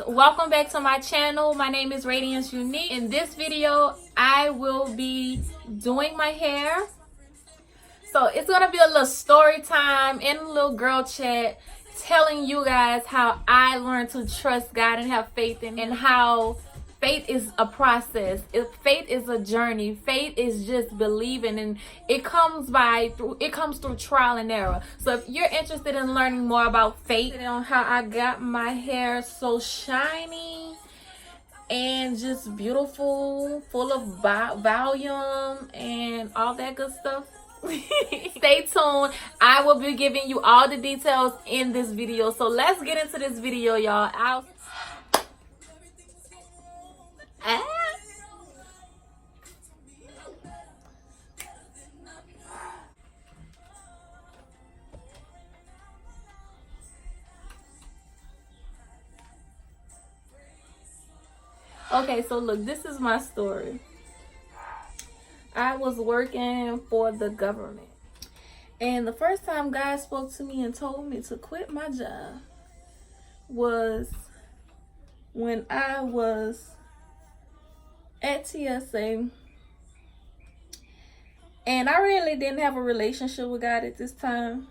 welcome back to my channel. My name is Radiance Unique. In this video I will be doing my hair, so it's gonna be a little story time and a little girl chat, telling you guys how I learned to trust God and have faith in, and how faith is a process. Faith is a journey. Faith is just believing, and it comes through trial and error. So if you're interested in learning more about faith and on how I got my hair so shiny and just beautiful, full of volume and all that good stuff, stay tuned. I will be giving you all the details in this video. So let's get into this video, y'all. Okay, so look, this is my story. I was working for the government, and the first time God spoke to me and told me to quit my job was when I was at TSA, and I really didn't have a relationship with God at this time.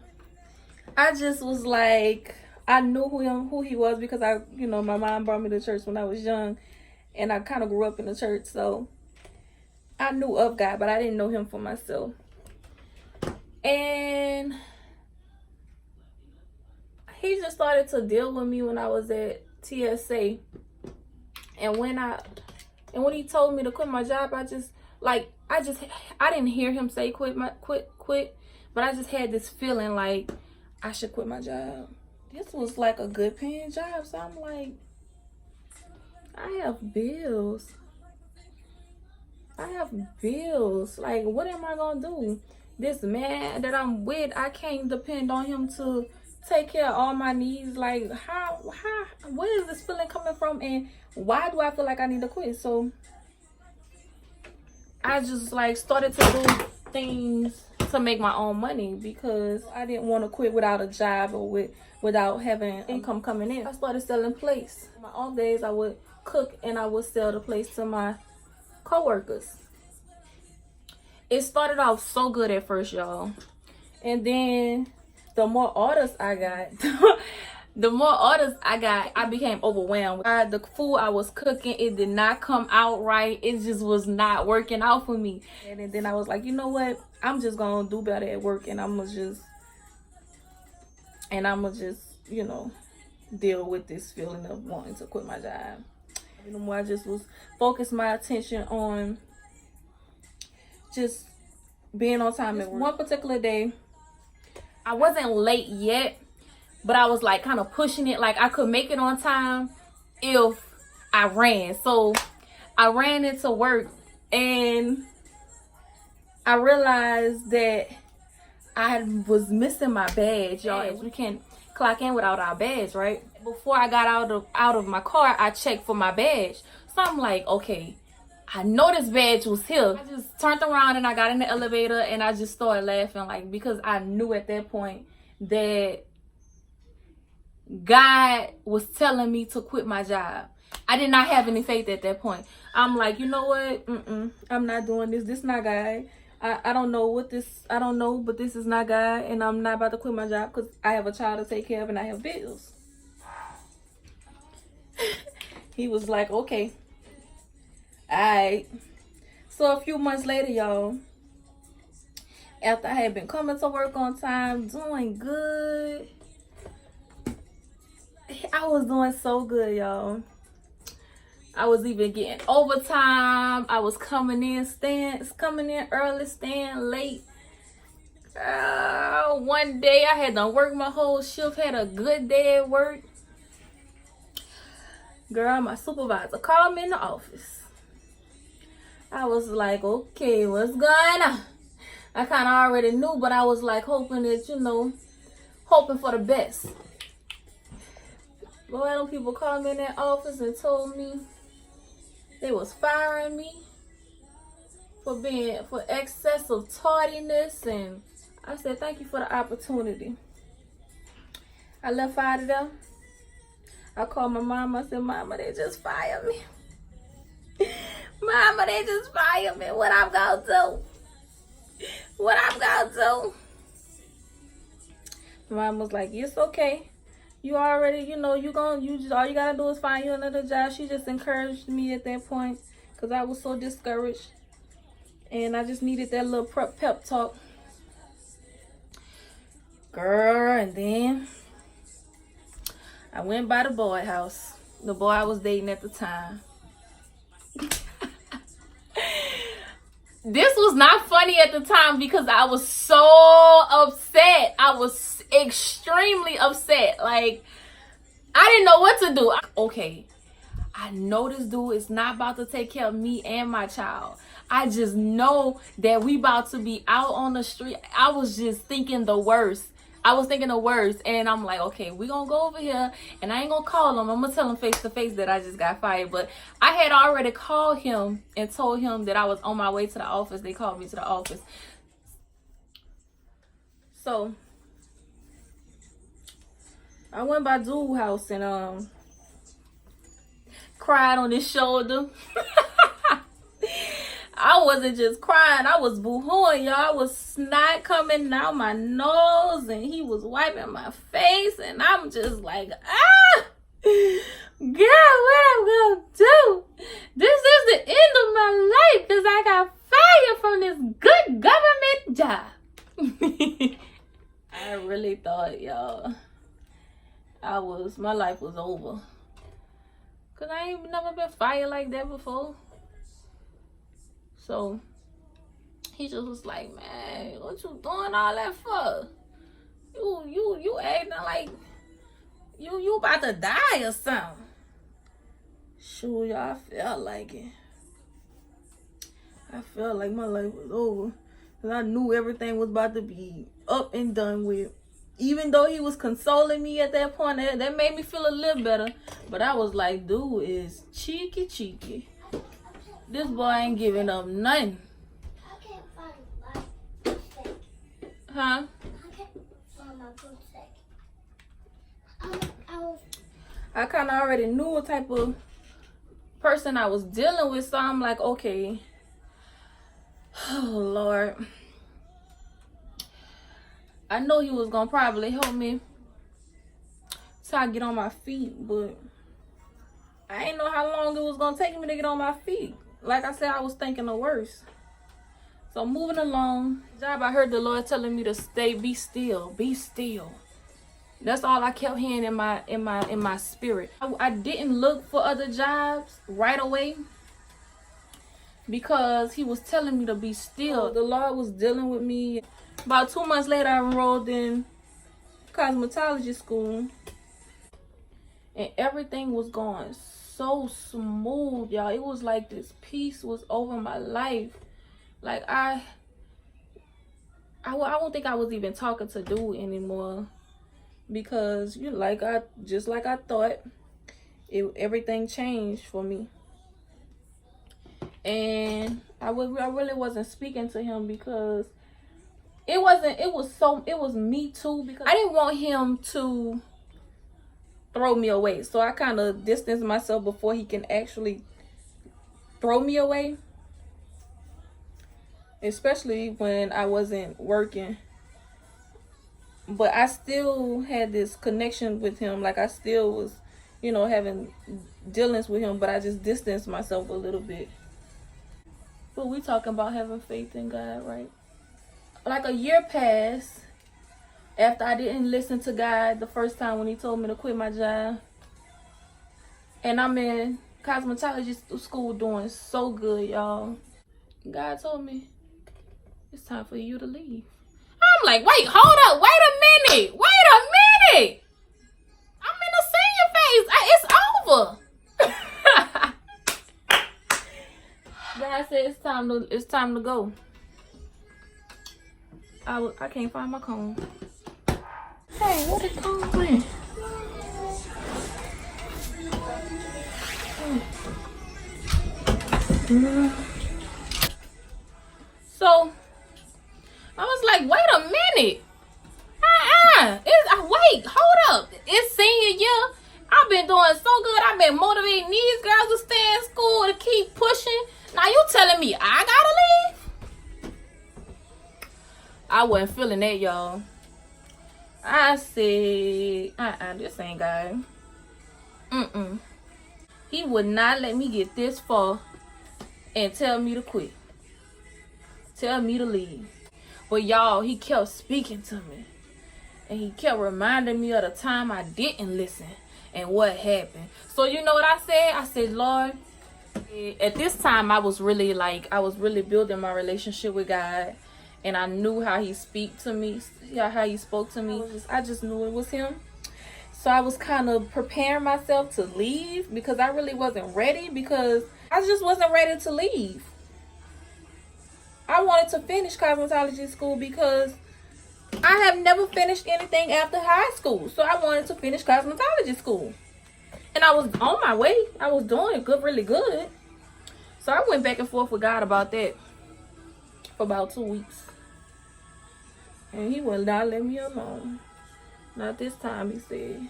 I just was like, I knew who he was because my mom brought me to church when I was young, and I kind of grew up in the church, so I knew of God, but I didn't know him for myself. And he just started to deal with me when I was at TSA, and when he told me to quit my job, I didn't hear him say quit, but I just had this feeling like I should quit my job. This was like a good paying job, so I'm like, I have bills. Like, what am I gonna do? This man that I'm with, I can't depend on him to take care of all my needs. Like, where is this feeling coming from, and why do I feel like I need to quit? So I just started to do things to make my own money, because I didn't want to quit without a job or without having income coming in. I started selling plates. On my off days, I would cook and I would sell the plates to my co-workers. It started off so good at first, y'all, and then the more orders I got, I became overwhelmed. The food I was cooking, it did not come out right. It just was not working out for me. And then I was like, you know what? I'm just gonna do better at work, and I'm gonna just, deal with this feeling of wanting to quit my job. The more I just was focused my attention on just being on time at work. One particular day, I wasn't late yet, but I was kind of pushing it. Like, I could make it on time if I ran. So I ran into work, and I realized that I was missing my badge, y'all. We can't clock in without our badge, right? Before I got out of my car, I checked for my badge. So I'm like, okay, I know this badge was here. I just turned around and I got in the elevator, and I just started laughing, because I knew at that point that God was telling me to quit my job. I did not have any faith at that point. I'm like, you know what? I'm not doing this. This not God. I don't know, but this is not God, and I'm not about to quit my job because I have a child to take care of and I have bills. He was like, okay, all right. So a few months later, y'all, after I had been coming to work on time, doing good, I was doing so good, y'all. I was even getting overtime. I was coming in early, staying late. One day I had done work my whole shift, had a good day at work. Girl, my supervisor called me in the office. I was like, okay, what's going on? I kind of already knew, but I was hoping that, hoping for the best. Boy, them people called me in that office and told me they was firing me for excessive tardiness, and I said, thank you for the opportunity. I left out of there. I called my mom. I said, Mama, they just fired me. Mama, they just fired me. What I'm gonna do? What I'm gonna do? My mom was like, it's okay. You already, you know, you just, all you gotta do is find you another job. She just encouraged me at that point because I was so discouraged. And I just needed that little pep talk. Girl, and then I went by the boy house. The boy I was dating at the time. This was not funny at the time because I was so upset. I was extremely upset. Like, I didn't know what to do. Okay, I know this dude is not about to take care of me and my child. I just know that we about to be out on the street. I was just thinking the worst. I was thinking the worst. And I'm like, okay, we're going to go over here. And I ain't going to call him. I'm going to tell him face to face that I just got fired. But I had already called him and told him that I was on my way to the office. They called me to the office. So I went by dude's house and cried on his shoulder. I wasn't just crying, I was boo-hooing, y'all. I was snot coming out my nose and he was wiping my face and I'm just like, girl, what I'm gonna do? This is the end of my life because I got fired from this good government job. I really thought, y'all, my life was over. Because I ain't never been fired like that before. So he just was like, man, what you doing all that for? You acting like you about to die or something. Sure, y'all, I felt like it. I felt like my life was over. Cause I knew everything was about to be up and done with. Even though he was consoling me at that point, that made me feel a little better. But I was like, dude is cheeky. This boy ain't giving up nothing. I can't find my food. Huh? I can't find my food. I kind of already knew what type of person I was dealing with. So I'm like, okay. Oh, Lord. I know he was going to probably help me till I get on my feet. But I didn't know how long it was going to take me to get on my feet. Like I said, I was thinking the worst. So moving along, job, I heard the Lord telling me to stay, be still. That's all I kept hearing in my spirit. I didn't look for other jobs right away because he was telling me to be still. The Lord was dealing with me. About 2 months later, I enrolled in cosmetology school, and everything was going so smooth, y'all. It was like this peace was over my life. Like I don't think I was even talking to dude anymore because just like I thought, everything changed for me, and I really wasn't speaking to him because it was me too, because I didn't want him to throw me away. So I kind of distanced myself before he can actually throw me away. Especially when I wasn't working. But I still had this connection with him. Like I still was, having dealings with him. But I just distanced myself a little bit. But we talking about having faith in God, right? Like a year passed after I didn't listen to God the first time when he told me to quit my job. And I'm in cosmetology school doing so good, y'all. God told me, it's time for you to leave. I'm like, wait, hold up, wait a minute. I'm in a senior phase. It's over. God said it's time to go. I can't find my comb. Hey, where the comb went? So I was like, wait a minute. Wait, hold up. It's senior year. I've been doing so good. I've been motivating these girls to stay in school, to keep pushing. Now you telling me I gotta leave? I wasn't feeling that, y'all. I said, this ain't God. He would not let me get this far and tell me to quit. Tell me to leave. But y'all, he kept speaking to me. And he kept reminding me of the time I didn't listen and what happened. So you know what I said? I said, Lord, at this time I was really building my relationship with God. And I knew how he spoke to me. I just knew it was him. So I was kind of preparing myself to leave because I really wasn't ready, because I just wasn't ready to leave. I wanted to finish cosmetology school because I have never finished anything after high school. So I wanted to finish cosmetology school. And I was on my way. I was doing good, really good. So I went back and forth with God about that for about 2 weeks. And he would not let me alone. Not this time, he said.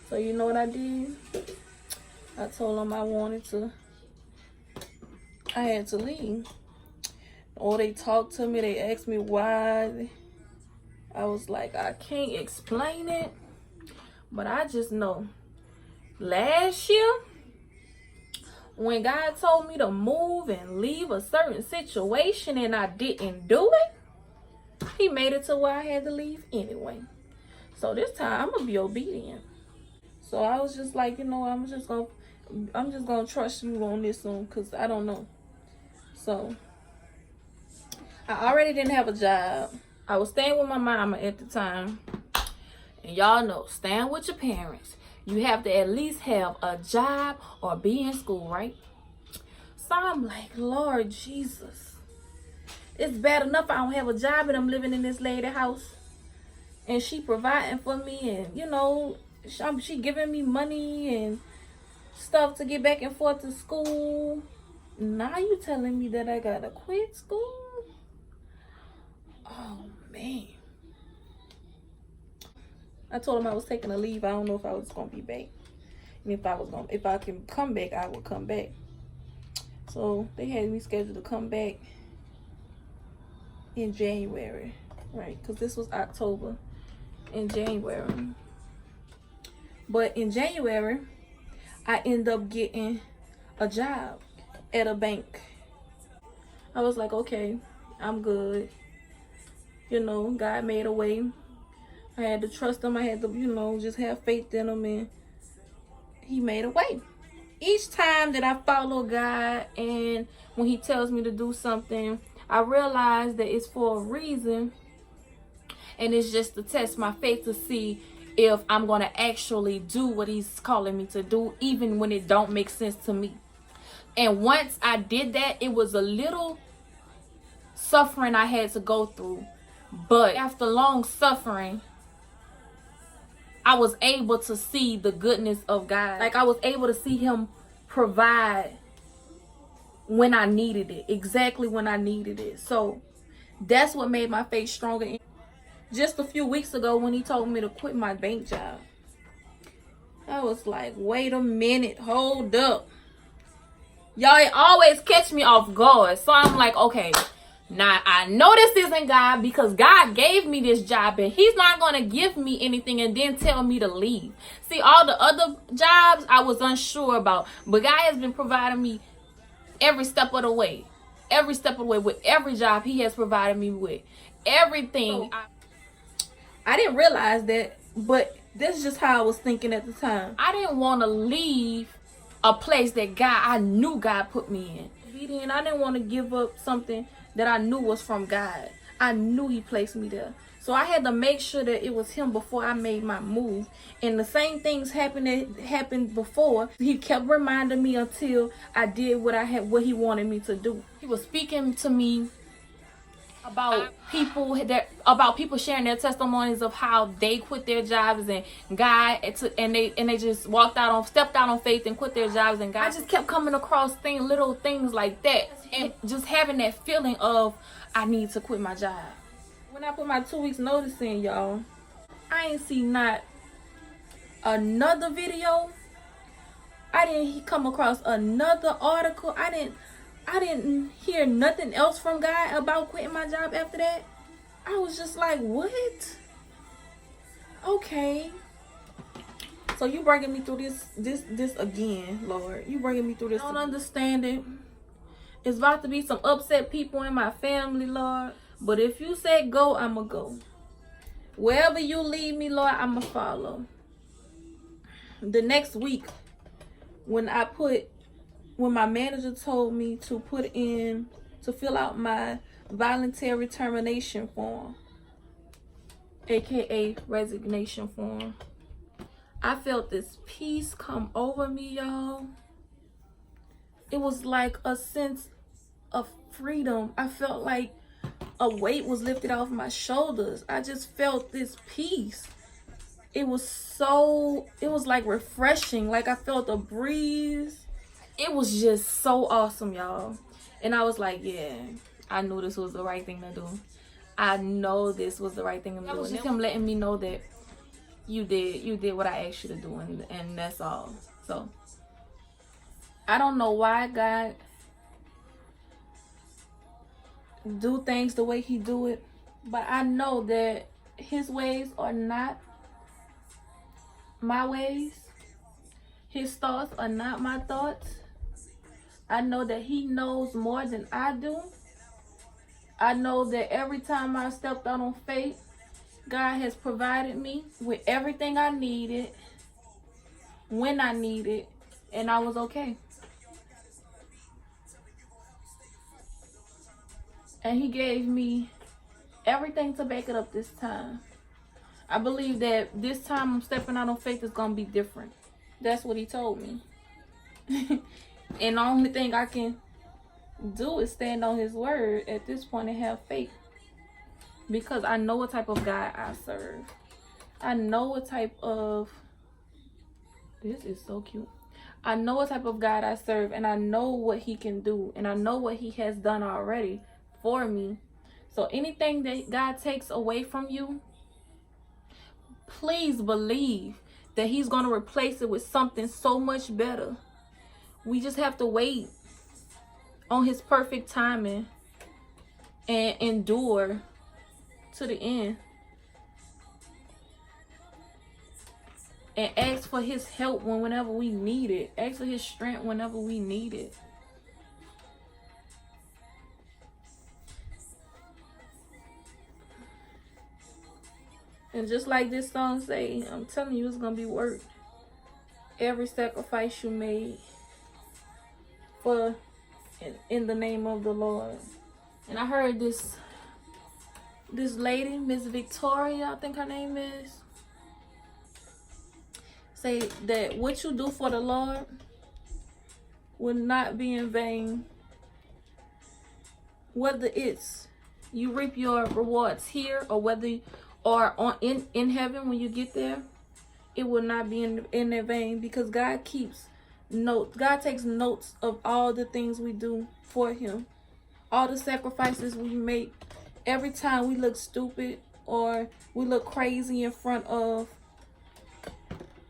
So you know what I did? I told him I had to leave. Or they talked to me, they asked me why. I was like, I can't explain it, but I just know. Last year, when God told me to move and leave a certain situation and I didn't do it, he made it to where I had to leave anyway. So this time, I'm going to be obedient. So I was just like, you know, I'm just gonna trust you on this one, because I don't know. So I already didn't have a job. I was staying with my mama at the time. And y'all know, staying with your parents, you have to at least have a job or be in school, right? So I'm like, Lord Jesus, it's bad enough I don't have a job and I'm living in this lady house. And she providing for me, and, you know, she giving me money and stuff to get back and forth to school. Now you telling me that I gotta quit school? Oh, man. I told him I was taking a leave. I don't know if I was gonna be back. And if I can come back, I would come back. So they had me scheduled to come back in January, right? Because this was October. In January. But in January, I ended up getting a job at a bank. I was like, okay, I'm good. You know, God made a way. I had to trust him. I had to, you know, just have faith in him, and he made a way. Each time that I follow God, and when he tells me to do something, I realize that it's for a reason. And it's just to test my faith to see if I'm going to actually do what he's calling me to do, even when it don't make sense to me. And once I did that, it was a little suffering I had to go through. But after long suffering, I was able to see the goodness of God. Like, I was able to see him provide when I needed it, exactly when I needed it. So that's what made my faith stronger. Just a few weeks ago, when he told me to quit my bank job, I was like, wait a minute, hold up. Y'all, it always catch me off guard. So I'm like, okay, now I know this isn't God, because God gave me this job and he's not going to give me anything and then tell me to leave. See, all the other jobs I was unsure about, but God has been providing me every step of the way. Every step of the way, with every job he has provided me with. Everything. I didn't realize that, but that's just how I was thinking at the time. I didn't want to leave a place that I knew God put me in. And I didn't want to give up something that I knew was from God. I knew he placed me there. So I had to make sure that it was him before I made my move. And the same things happened before. He kept reminding me until I did what he wanted me to do. He was speaking to me about people sharing their testimonies of how they quit their jobs and God and they just stepped out on faith and quit their jobs, and God, I just kept coming across little things like that, and just having that feeling of I need to quit my job. When I put my 2 weeks notice in, y'all, I ain't see not another video. I didn't come across another article. I didn't hear nothing else from God about quitting my job after that. I was just like, what? Okay. So you bringing me through this again, Lord. You bringing me through this. I don't understand it. It's about to be some upset people in my family, Lord. But if you say go, I'ma go. Wherever you lead me, Lord, I'ma follow. The next week, when my manager told me to fill out my voluntary termination form, aka resignation form, I felt this peace come over me, y'all. It was like a sense of freedom. I felt like a weight was lifted off my shoulders. I just felt this peace. It was like refreshing. Like I felt a breeze. It was just so awesome, y'all. And I was like, yeah, I knew this was the right thing to do. I know this was the right thing to do. It was just him letting me know that you did what I asked you to do, and that's all. So I don't know why God do things the way he do it, but I know that his ways are not my ways. His thoughts are not my thoughts. I know that he knows more than I do. I know that every time I stepped out on faith, God has provided me with everything I needed when I needed, and I was okay. And he gave me everything to back it up this time. I believe that this time I'm stepping out on faith is going to be different. That's what he told me. And the only thing I can do is stand on his word at this point and have faith. Because I know what type of God I serve. I know what type of... This is so cute. I know what type of God I serve, and I know what he can do. And I know what he has done already for me. So anything that God takes away from you, please believe that he's going to replace it with something so much better. We just have to wait on his perfect timing and endure to the end. And ask for his help whenever we need it. Ask for his strength whenever we need it. And just like this song say, I'm telling you, it's going to be worth every sacrifice you made in the name of the Lord. And I heard this lady, Miss Victoria, I think her name is, say that what you do for the Lord will not be in vain. Whether it's you reap your rewards here or whether in heaven when you get there, it will not be in vain, because God keeps notes. God takes notes of all the things we do for him, all the sacrifices we make. Every time we look stupid or we look crazy in front of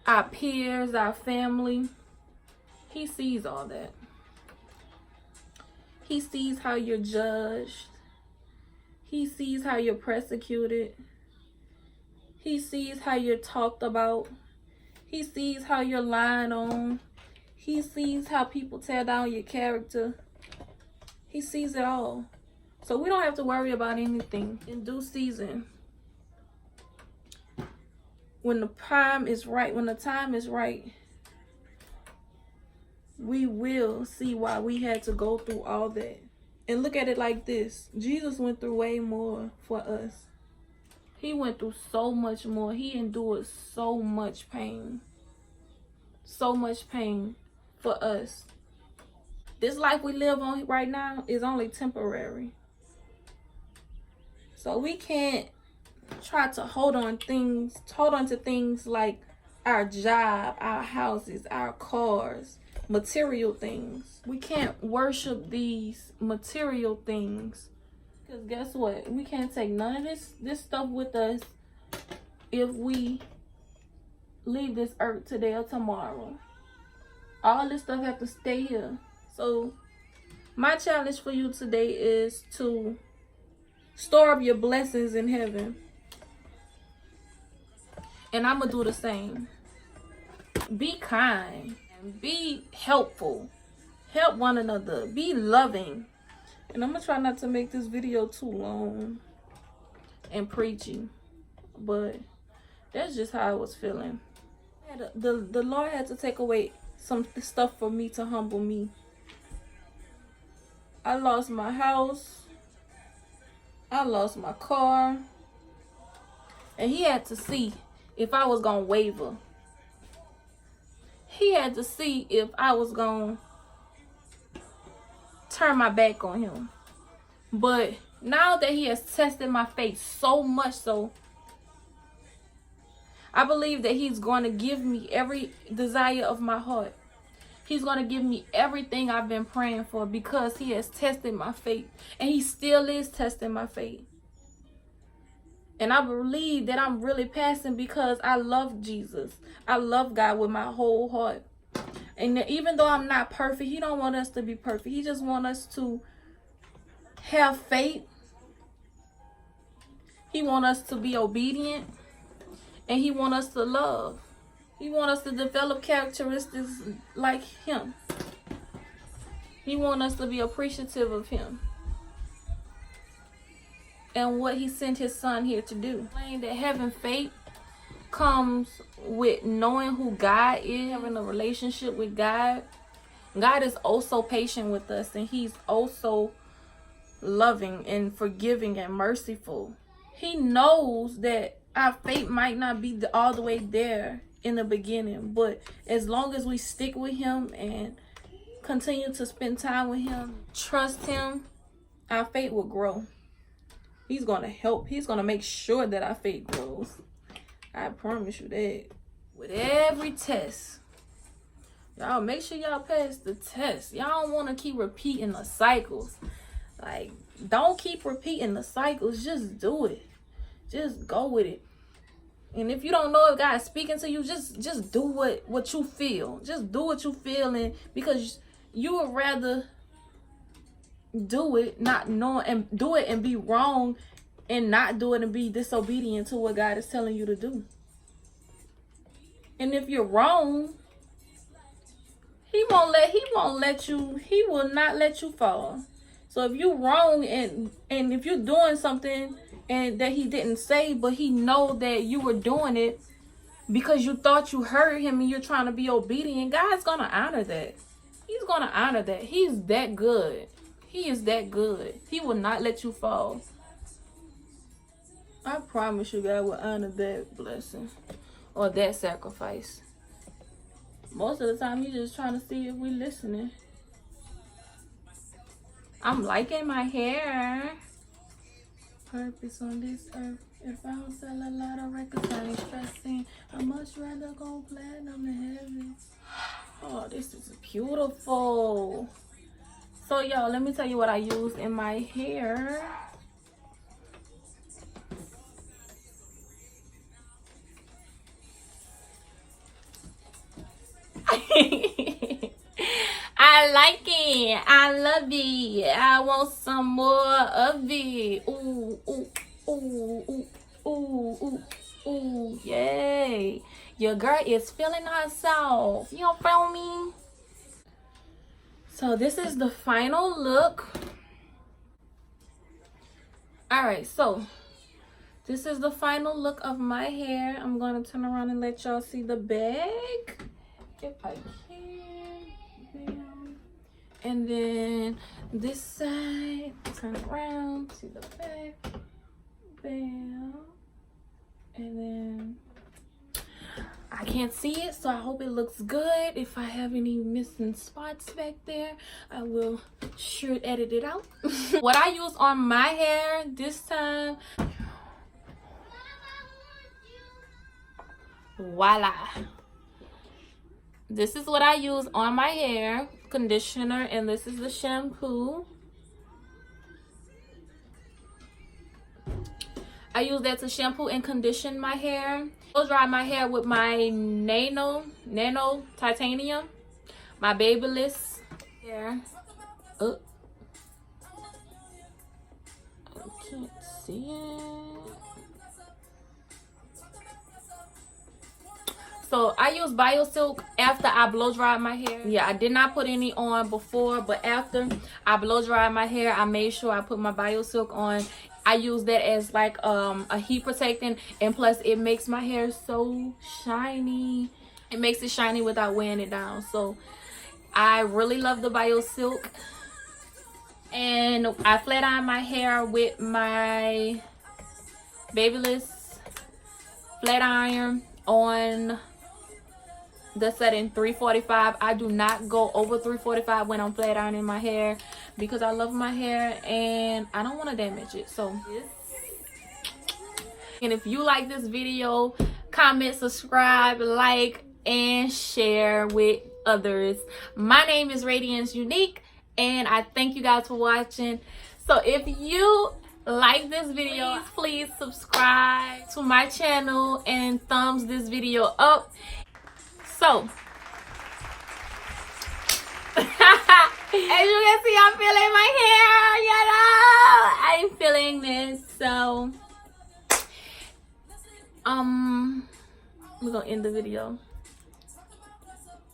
our peers, our family, he sees all that. He sees how you're judged. He sees how you're persecuted. He sees how you're talked about. He sees how you're lied on. He sees how people tear down your character. He sees it all. So we don't have to worry about anything. In due season, when the time is right, we will see why we had to go through all that. And look at it like this. Jesus went through way more for us. He went through so much more. He endured so much pain. So much pain for us. This life we live on right now is only temporary. So we can't try to hold on to things like our job, our houses, our cars, material things. We can't worship these material things. Because guess what? We can't take none of this stuff with us if we leave this earth today or tomorrow. All this stuff have to stay here. So my challenge for you today is to store up your blessings in heaven. And I'm going to do the same. Be kind and be helpful. Help one another. Be loving. And I'm going to try not to make this video too long and preachy. But that's just how I was feeling. The Lord had to take away some stuff for me to humble me. I lost my house. I lost my car. And he had to see if I was going to waver. He had to see if I was going to turn my back on him. But now that he has tested my faith so much so, I believe that he's going to give me every desire of my heart. He's going to give me everything I've been praying for because he has tested my faith. And he still is testing my faith. And I believe that I'm really passing because I love Jesus. I love God with my whole heart. And even though I'm not perfect, he don't want us to be perfect. He just wants us to have faith. He wants us to be obedient. And he wants us to love. He wants us to develop characteristics like him. He wants us to be appreciative of him. And what he sent his son here to do. That having faith comes with knowing who God is, having a relationship with God. God is also patient with us, and he's also loving and forgiving and merciful. He knows that our faith might not be all the way there in the beginning, but as long as we stick with him and continue to spend time with him, trust him, our faith will grow. He's going to help. He's going to make sure that our faith grows. I promise you that. With every test, y'all make sure y'all pass the test. Y'all don't want to keep repeating the cycles. Like, don't keep repeating the cycles. Just do it. Just go with it. And if you don't know if God is speaking to you, just do what you feel. Just do what you feel, and because you would rather do it not knowing, and do it and be wrong, and not do it and be disobedient to what God is telling you to do. And if you're wrong, he will not let you fall. So if you're wrong and if you're doing something and that he didn't say, but he know that you were doing it because you thought you heard him and you're trying to be obedient, God's gonna honor that. He's gonna honor that. He's that good. He is that good. He will not let you fall. I promise you, God will honor that blessing or that sacrifice. Most of the time, he's just trying to see if we're listening. I'm liking my hair. Purpose on this earth. If I don't sell a lot of records, I ain't stressing. I'd much rather go platinum in heaven. Oh, this is beautiful. So, y'all, let me tell you what I use in my hair. I like it. I love it. I want some more of it. Ooh, ooh, ooh, ooh, ooh, ooh, ooh, yay. Your girl is feeling herself. You don't feel me? So this is the final look. Alright, so this is the final look of my hair. I'm going to turn around and let y'all see the back. If I can. Bam. And then this side. Turn around. See the back. Bam. And then I can't see it, so I hope it looks good. If I have any missing spots back there, I will sure edit it out. What I use on my hair this time, voila. This is what I use on my hair, conditioner, and this is the shampoo. I use that to shampoo and condition my hair. Blow dry my hair with my nano titanium, my Babyliss hair. Oh, I can't see it. So I use BioSilk after I blow dry my hair. Yeah, I did not put any on before, but after I blow dry my hair, I made sure I put my BioSilk on. I use that as like a heat protectant, and plus it makes my hair so shiny. It makes it shiny without wearing it down. So I really love the BioSilk. And I flat iron my hair with my Babyliss flat iron on the setting 345. I do not go over 345 when I'm flat ironing my hair because I love my hair and I don't want to damage it. So and if you like this video, comment, subscribe, like, and share with others. My name is Radiance Unique, and I thank you guys for watching. So if you like this video, please subscribe to my channel and thumbs this video up. So as you can see, I'm feeling my hair, you know, I'm feeling this. So we're gonna end the video.